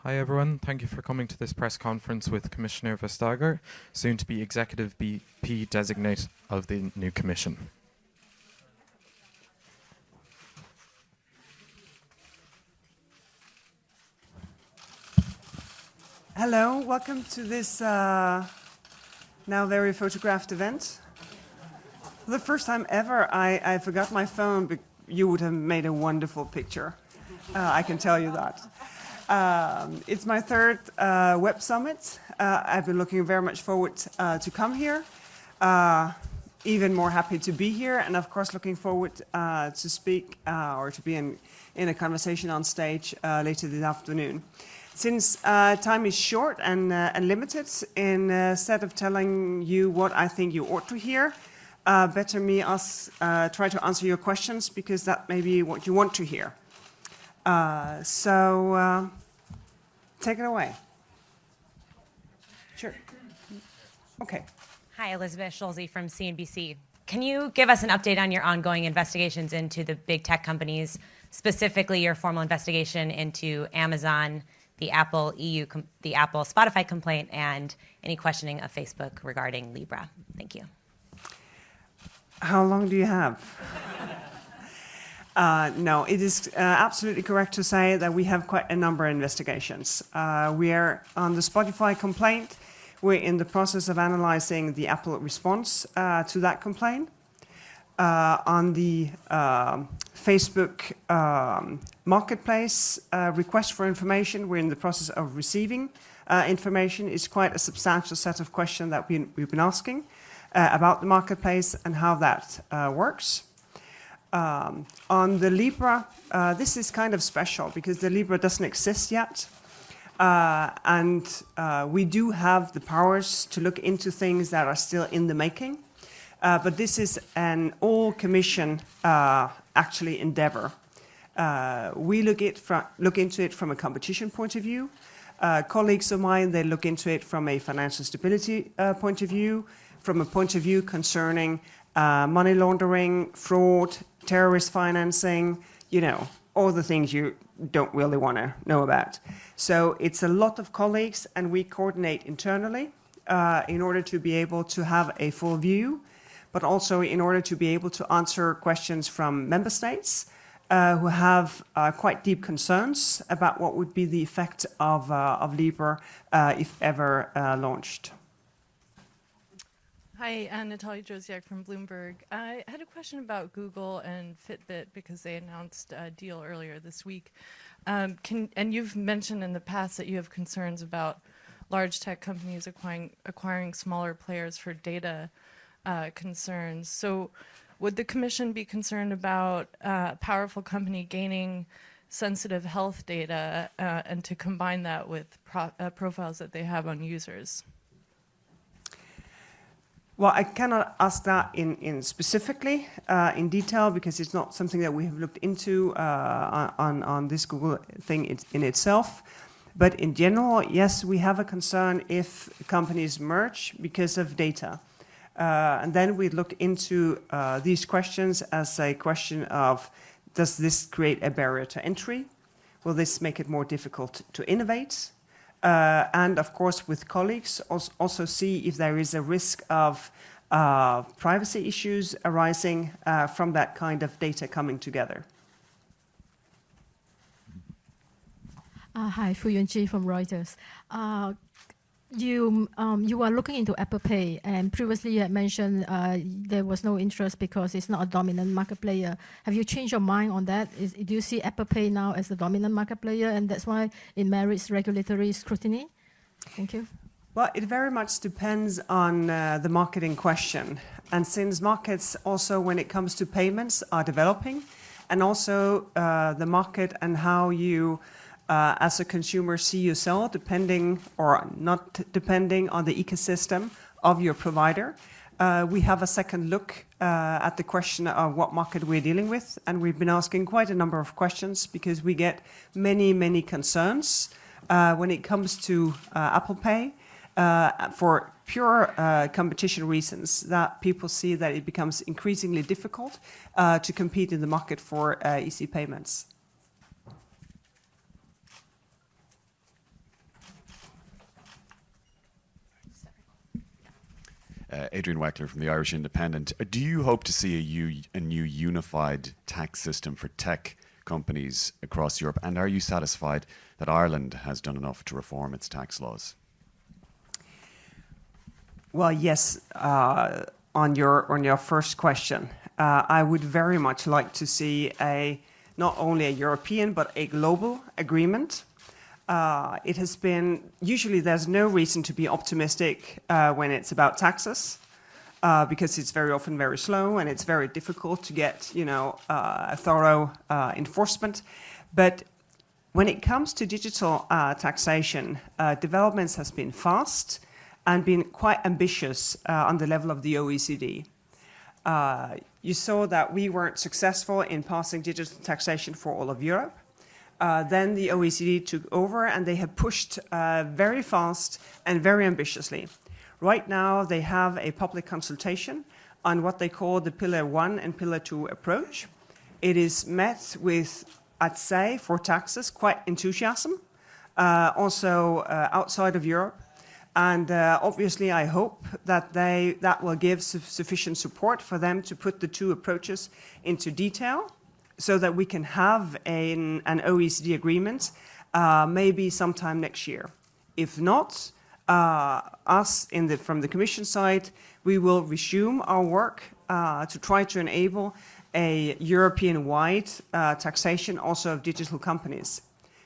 Hi everyone, thank you for coming to this press conference with Commissioner Vestager, soon to be Executive BP Designate of the new Commission. Hello, welcome to this now very photographed event. For the first time ever, I forgot my phone, but you would have made a wonderful picture. I can tell you that. It's my third web summit. I've been looking very much forward to come here. Even more happy to be here, and of course looking forward to speak or to be in a conversation on stage later this afternoon. Since time is short and limited, instead of telling you what I think you ought to hear, better me try to answer your questions, because that may be what you want to hear. So take it away. Sure. Okay. Hi, Elizabeth Schulze from CNBC. Can you give us an update on your ongoing investigations into the big tech companies, specifically your formal investigation into Amazon, the Apple Spotify complaint, and any questioning of Facebook regarding Libra? Thank you. How long do you have? No, it is absolutely correct to say that we have quite a number of investigations. We are on the Spotify complaint. We're in the process of analyzing the Apple response to that complaint. On the Facebook marketplace request for information, we're in the process of receiving information. It's quite a substantial set of questions that we've been asking about the marketplace and how that works. On the Libra, this is kind of special because the Libra doesn't exist yet. And we do have the powers to look into things that are still in the making. But this is an all-commission actually endeavor. We look into it from a competition point of view. Colleagues of mine, they look into it from a financial stability point of view, from a point of view concerning money laundering, fraud, terrorist financing, all the things you don't really want to know about. So it's a lot of colleagues, and we coordinate internally in order to be able to have a full view, but also in order to be able to answer questions from member states who have quite deep concerns about what would be the effect of Libra if ever launched. Hi, Natalia Josiak from Bloomberg. I had a question about Google and Fitbit because they announced a deal earlier this week. And you've mentioned in the past that you have concerns about large tech companies acquiring smaller players for data concerns. So would the Commission be concerned about a powerful company gaining sensitive health data and to combine that with profiles that they have on users? Well, I cannot ask that in specifically in detail, because it's not something that we have looked into on this Google thing in itself. But in general, yes, we have a concern if companies merge because of data. And then we look into these questions as a question of, does this create a barrier to entry? Will this make it more difficult to innovate? And of course, with colleagues, also see if there is a risk of privacy issues arising from that kind of data coming together. Hi, Fu Yunji from Reuters. You are looking into Apple Pay, and previously you had mentioned there was no interest because it's not a dominant market player. Have you changed your mind on that? Do you see Apple Pay now as the dominant market player, and that's why it merits regulatory scrutiny? Thank you. Well, it very much depends on the market in question. And since markets also, when it comes to payments, are developing, and also the market and how you as a consumer see yourself, depending or not depending on the ecosystem of your provider. We have a second look at the question of what market we're dealing with, and we've been asking quite a number of questions because we get many concerns when it comes to Apple Pay for pure competition reasons, that people see that it becomes increasingly difficult to compete in the market for easy payments. Adrian Weckler from the Irish Independent. Do you hope to see a new unified tax system for tech companies across Europe? And are you satisfied that Ireland has done enough to reform its tax laws? Well, yes. On your first question, I would very much like to see not only a European but a global agreement. It has been, usually there's no reason to be optimistic when it's about taxes, because it's very often very slow and it's very difficult to get, a thorough enforcement. But when it comes to digital taxation, developments has been fast and been quite ambitious on the level of the OECD. You saw that we weren't successful in passing digital taxation for all of Europe. Then the OECD took over and they have pushed very fast and very ambitiously. Right now they have a public consultation on what they call the Pillar 1 and Pillar 2 approach. It is met with, I'd say, for taxes, quite enthusiasm, also outside of Europe. And obviously I hope that that will give sufficient support for them to put the two approaches into detail, so that we can have an OECD agreement maybe sometime next year. If not, us from the Commission side, we will resume our work to try to enable a European-wide taxation also of digital companies.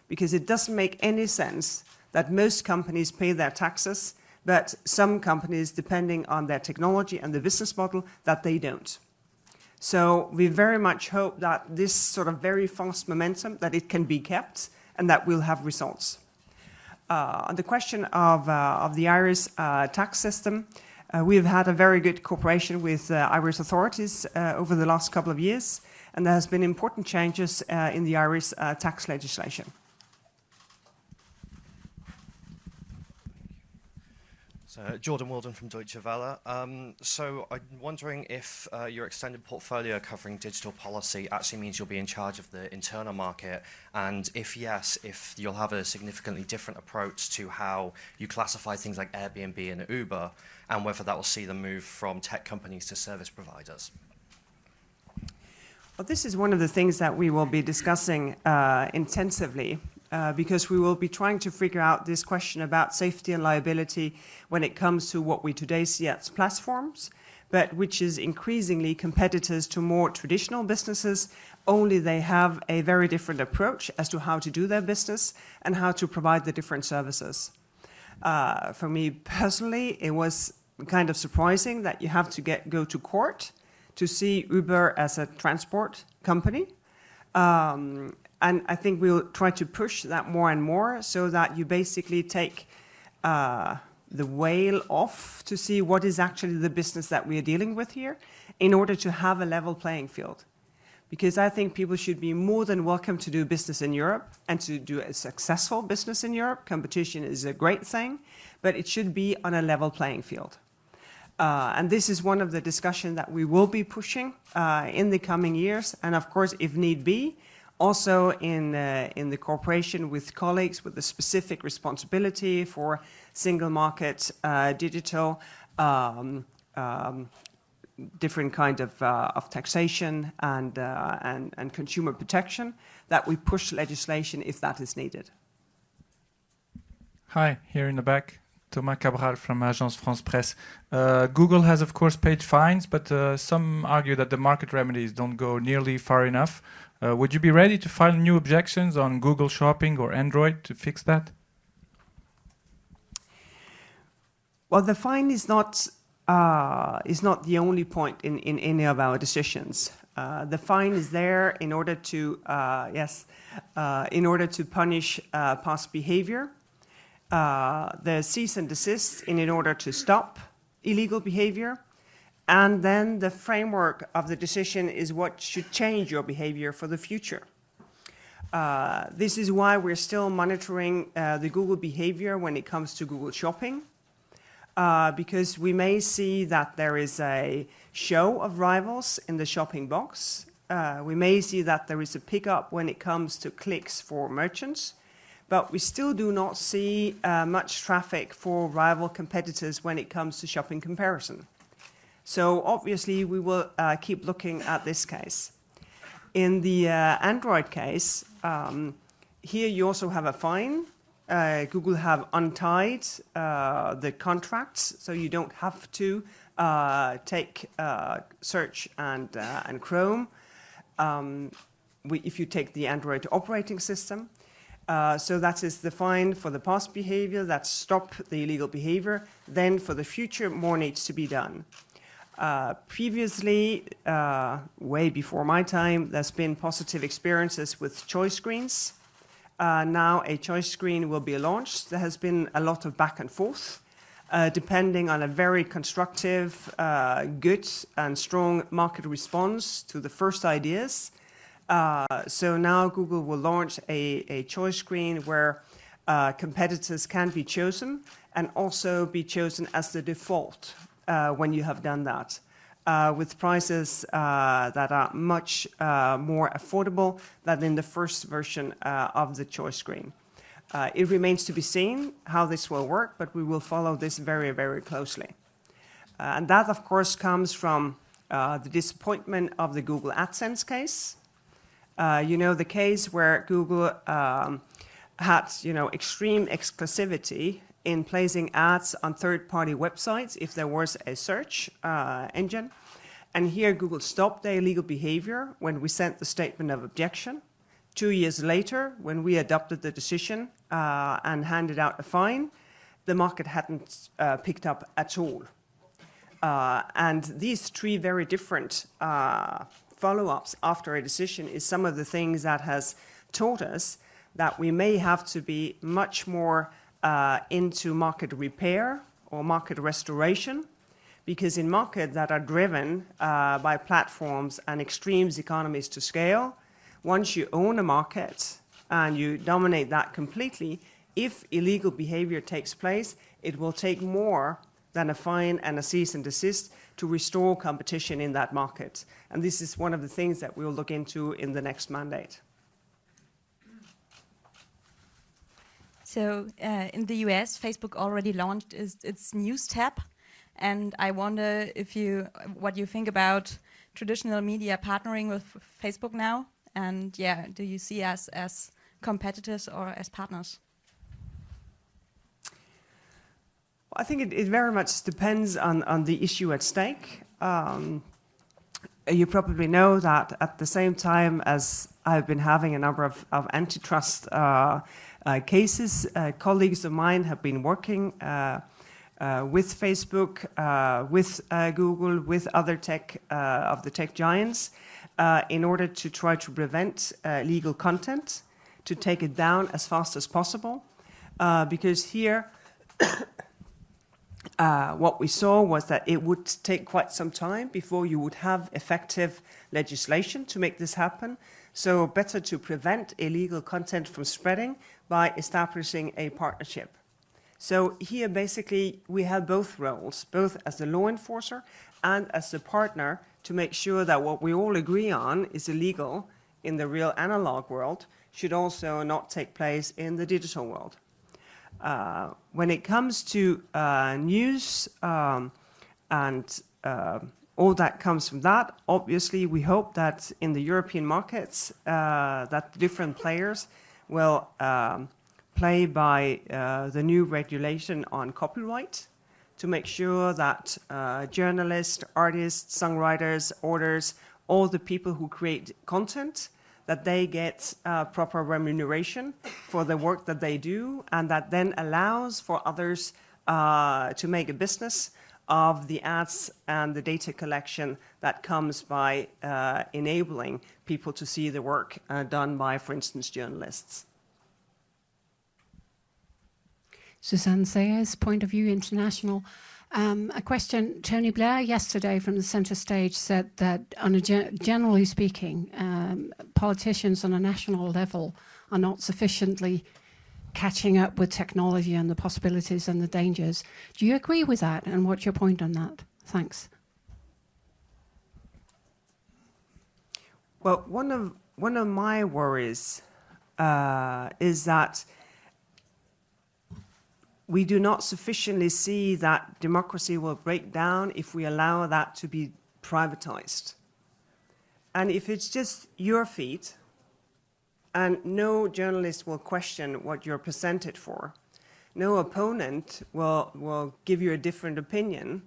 Because it doesn't make any sense that most companies pay their taxes, but some companies, depending on their technology and the business model, that they don't. So we very much hope that this sort of very fast momentum, that it can be kept and that we'll have results. On the question of the Irish tax system, we've had a very good cooperation with Irish authorities over the last couple of years, and there has been important changes in the Irish tax legislation. Jordan Walden from Deutsche Welle. So I'm wondering if your extended portfolio covering digital policy actually means you'll be in charge of the internal market, and if yes, if you'll have a significantly different approach to how you classify things like Airbnb and Uber, and whether that will see them move from tech companies to service providers. Well, this is one of the things that we will be discussing intensively. Because we will be trying to figure out this question about safety and liability when it comes to what we today see as platforms, but which is increasingly competitors to more traditional businesses, only they have a very different approach as to how to do their business and how to provide the different services. For me personally, it was kind of surprising that you have to go to court to see Uber as a transport company. And I think we'll try to push that more and more, so that you basically take the whale off to see what is actually the business that we are dealing with here, in order to have a level playing field. Because I think people should be more than welcome to do business in Europe and to do a successful business in Europe. Competition is a great thing, but it should be on a level playing field. And this is one of the discussions that we will be pushing in the coming years. And of course, if need be, also in the cooperation with colleagues with the specific responsibility for single market, digital, different kind of taxation and consumer protection, that we push legislation if that is needed. Hi, here in the back. Thomas Cabral from Agence France Presse. Google has, of course, paid fines, but some argue that the market remedies don't go nearly far enough. Would you be ready to file new objections on Google Shopping or Android to fix that? Well, the fine is not the only point in any of our decisions. The fine is there in order to punish past behavior. The cease and desist in order to stop illegal behavior. And then the framework of the decision is what should change your behavior for the future. This is why we're still monitoring the Google behavior when it comes to Google Shopping, because we may see that there is a show of rivals in the shopping box. We may see that there is a pickup when it comes to clicks for merchants, but we still do not see much traffic for rival competitors when it comes to shopping comparison. So obviously, we will keep looking at this case. In the Android case, here you also have a fine. Google have untied the contracts, so you don't have to take search and Chrome if you take the Android operating system. So that is the fine for the past behavior, that stop the illegal behavior. Then for the future, more needs to be done. Previously, way before my time, there's been positive experiences with choice screens. Now a choice screen will be launched. There has been a lot of back and forth, depending on a very constructive, good and strong market response to the first ideas. So now Google will launch a choice screen where competitors can be chosen and also be chosen as the default when you have done that, with prices that are much more affordable than in the first version of the choice screen. It remains to be seen how this will work, but we will follow this very, very closely. And that, of course, comes from the disappointment of the Google AdSense case. You know, the case where Google had, extreme exclusivity in placing ads on third-party websites if there was a search engine. And here Google stopped their illegal behavior when we sent the statement of objection. 2 years later, when we adopted the decision and handed out a fine, the market hadn't picked up at all. And these three very different follow-ups after a decision is some of the things that has taught us that we may have to be much more into market repair or market restoration, because in markets that are driven by platforms and extreme economies to scale, once you own a market and you dominate that completely, if illegal behavior takes place, it will take more than a fine and a cease and desist to restore competition in that market. And this is one of the things that we'll look into in the next mandate. So in the US, Facebook already launched its News tab. And I wonder what you think about traditional media partnering with Facebook now. And do you see us as competitors or as partners? I think it very much depends on the issue at stake. You probably know that at the same time as I've been having a number of antitrust cases, colleagues of mine have been working with Facebook, with Google, with other tech of the tech giants in order to try to prevent illegal content, to take it down as fast as possible. Because here, what we saw was that it would take quite some time before you would have effective legislation to make this happen. So better to prevent illegal content from spreading by establishing a partnership. So here, basically, we have both roles, both as the law enforcer and as the partner, to make sure that what we all agree on is illegal in the real analog world should also not take place in the digital world. When it comes to news and all that comes from that, obviously we hope that in the European markets that the different players will play by the new regulation on copyright to make sure that journalists, artists, songwriters, authors, all the people who create content, that they get proper remuneration for the work that they do, and that then allows for others to make a business of the ads and the data collection that comes by enabling people to see the work done by, for instance, journalists. Suzanne Sayers, Point of View International. A question, Tony Blair yesterday from the centre stage said that, generally speaking, politicians on a national level are not sufficiently catching up with technology and the possibilities and the dangers. Do you agree with that, and what's your point on that? Thanks. Well, one of my worries is that we do not sufficiently see that democracy will break down if we allow that to be privatized. And if it's just your feed, and no journalist will question what you're presented for, no opponent will give you a different opinion,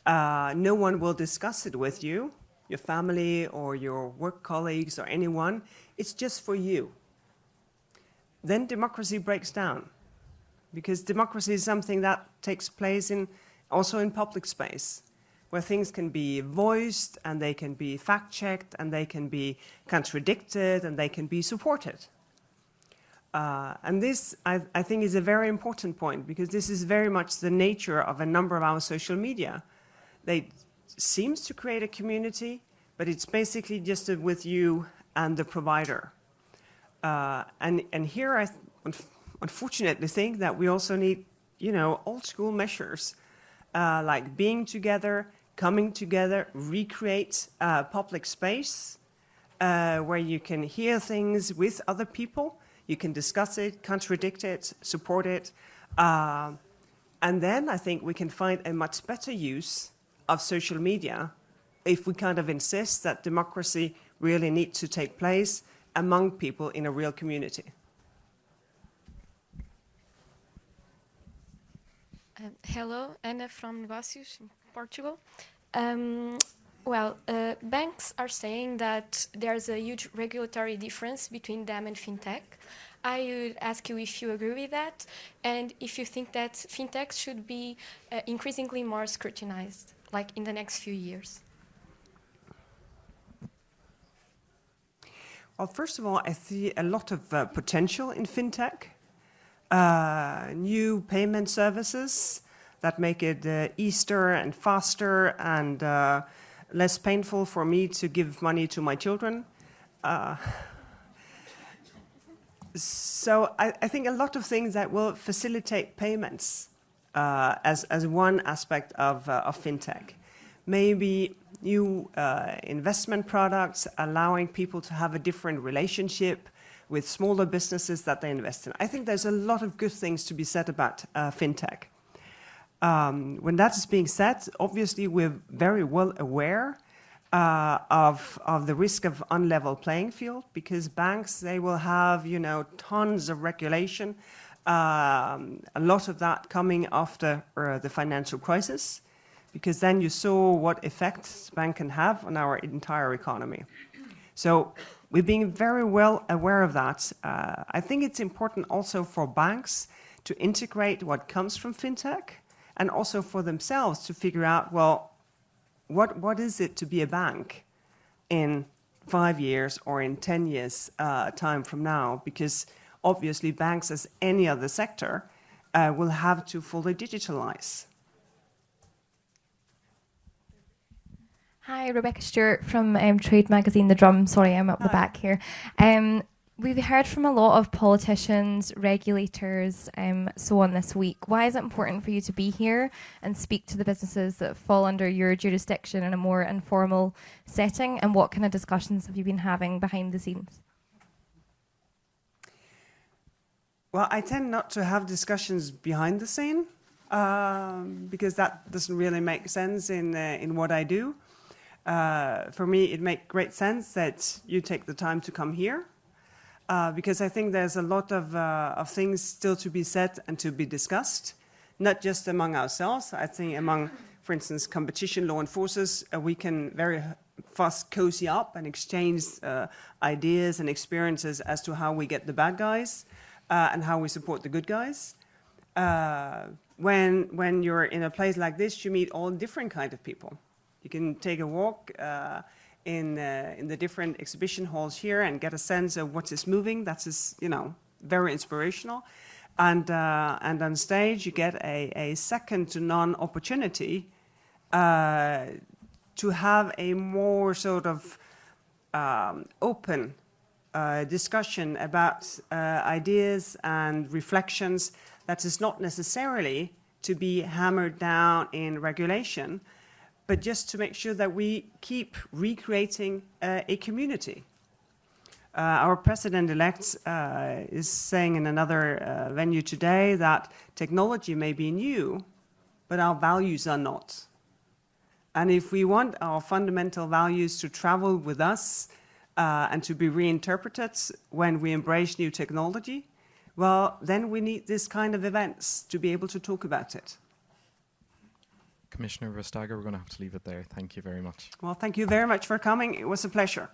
no one will discuss it with you, your family or your work colleagues or anyone, it's just for you. Then democracy breaks down. Because democracy is something that takes place also in public space, where things can be voiced and they can be fact-checked and they can be contradicted and they can be supported. And this, I think, is a very important point, because this is very much the nature of a number of our social media. They seems to create a community, but it's basically just with you and the provider. And here I unfortunately think that we also need, old school measures, like being together, coming together, recreate public space where you can hear things with other people, you can discuss it, contradict it, support it. And then I think we can find a much better use of social media if we kind of insist that democracy really needs to take place among people in a real community. Hello, Ana from Negócios in Portugal. Banks are saying that there's a huge regulatory difference between them and FinTech. I would ask you if you agree with that, and if you think that FinTech should be increasingly more scrutinized, like in the next few years. Well, first of all, I see a lot of potential in FinTech. New payment services that make it easier and faster and less painful for me to give money to my children. So I think a lot of things that will facilitate payments as one aspect of FinTech. Maybe new investment products allowing people to have a different relationship with smaller businesses that they invest in. I think there's a lot of good things to be said about FinTech. When that is being said, obviously we're very well aware of the risk of unlevel playing field, because banks, they will have, tons of regulation, a lot of that coming after the financial crisis, because then you saw what effects bank can have on our entire economy. So we're being very well aware of that. I think it's important also for banks to integrate what comes from FinTech, and also for themselves to figure out, well, what is it to be a bank in 5 years or in 10 years time from now? Because obviously banks, as any other sector, will have to fully digitalize. Hi, Rebecca Stewart from trade magazine The Drum. Sorry, I'm up the back here. We've heard from a lot of politicians, regulators, so on this week. Why is it important for you to be here and speak to the businesses that fall under your jurisdiction in a more informal setting? And what kind of discussions have you been having behind the scenes? Well, I tend not to have discussions behind the scene because that doesn't really make sense in what I do. For me, it makes great sense that you take the time to come here. Because I think there's a lot of things still to be said and to be discussed, not just among ourselves. I think among, for instance, competition law enforcers, we can very fast cozy up and exchange ideas and experiences as to how we get the bad guys and how we support the good guys. When you're in a place like this, you meet all different kinds of people. You can take a walk in the different exhibition halls here and get a sense of what is moving. That is, very inspirational. And on stage, you get a second to none opportunity to have a more sort of open discussion about ideas and reflections that is not necessarily to be hammered down in regulation, but just to make sure that we keep recreating a community. Our president-elect is saying in another venue today that technology may be new, but our values are not. And if we want our fundamental values to travel with us and to be reinterpreted when we embrace new technology, well, then we need this kind of events to be able to talk about it. Commissioner Vestager, we're going to have to leave it there. Thank you very much. Well, thank you very much for coming. It was a pleasure.